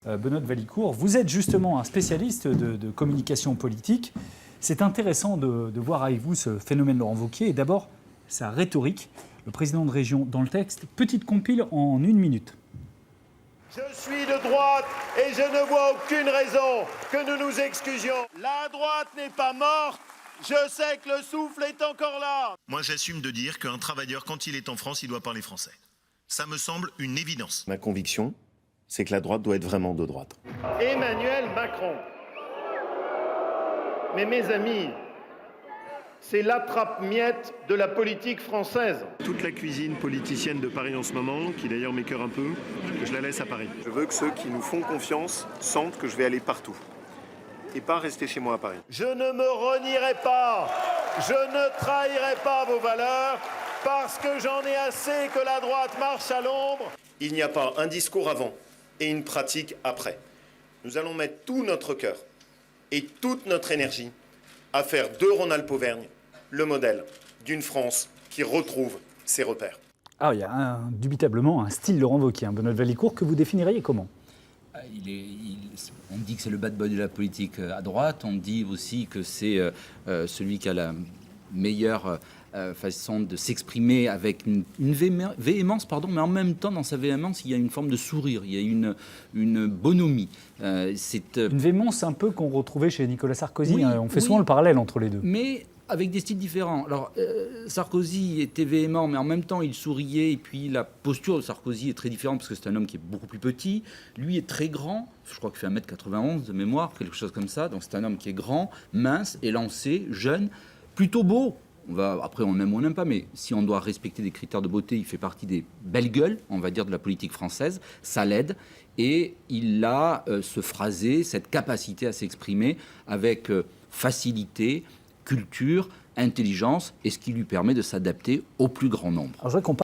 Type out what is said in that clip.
Benoît de Valicourt, vous êtes justement un spécialiste de communication politique. C'est intéressant de voir avec vous ce phénomène Laurent Wauquiez et d'abord sa rhétorique. Le président de région dans le texte, petite compile en 1 minute. Je suis de droite et je ne vois aucune raison que nous nous excusions. La droite n'est pas morte. Je sais que le souffle est encore là. Moi, j'assume de dire qu'un travailleur, quand il est en France, il doit parler français. Ça me semble une évidence. Ma conviction, c'est que la droite doit être vraiment de droite. Emmanuel Macron. Mais mes amis, c'est l'attrape-miettes de la politique française. Toute la cuisine politicienne de Paris en ce moment, qui d'ailleurs m'écœure un peu, je la laisse à Paris. Je veux que ceux qui nous font confiance sentent que je vais aller partout et pas rester chez moi à Paris. Je ne me renierai pas, je ne trahirai pas vos valeurs, parce que j'en ai assez que la droite marche à l'ombre. Il n'y a pas un discours avant et une pratique après. Nous allons mettre tout notre cœur et toute notre énergie à faire de Ronald Auvergne le modèle d'une France qui retrouve ses repères. Ah, il y a indubitablement un style Laurent Wauquiez, Benoît de Valicourt, que vous définiriez comment ? On dit que c'est le bad boy de la politique à droite, on dit aussi que c'est celui qui a la meilleure façon de s'exprimer avec une véhémence, mais en même temps, dans sa véhémence, il y a une forme de sourire, il y a une bonhomie. Une véhémence un peu qu'on retrouvait chez Nicolas Sarkozy, oui, on fait souvent le parallèle entre les deux. Mais avec des styles différents. Alors, Sarkozy était véhément, mais en même temps, il souriait, et puis la posture de Sarkozy est très différente, parce que c'est un homme qui est beaucoup plus petit, lui est très grand, je crois qu'il fait 1m91 de mémoire, quelque chose comme ça, donc c'est un homme qui est grand, mince, élancé, jeune, plutôt beau. Après, on aime ou on n'aime pas, mais si on doit respecter des critères de beauté, il fait partie des belles gueules, on va dire, de la politique française. Ça l'aide. Et il a ce phrasé, cette capacité à s'exprimer avec facilité, culture, intelligence, et ce qui lui permet de s'adapter au plus grand nombre. Alors, je voudrais qu'on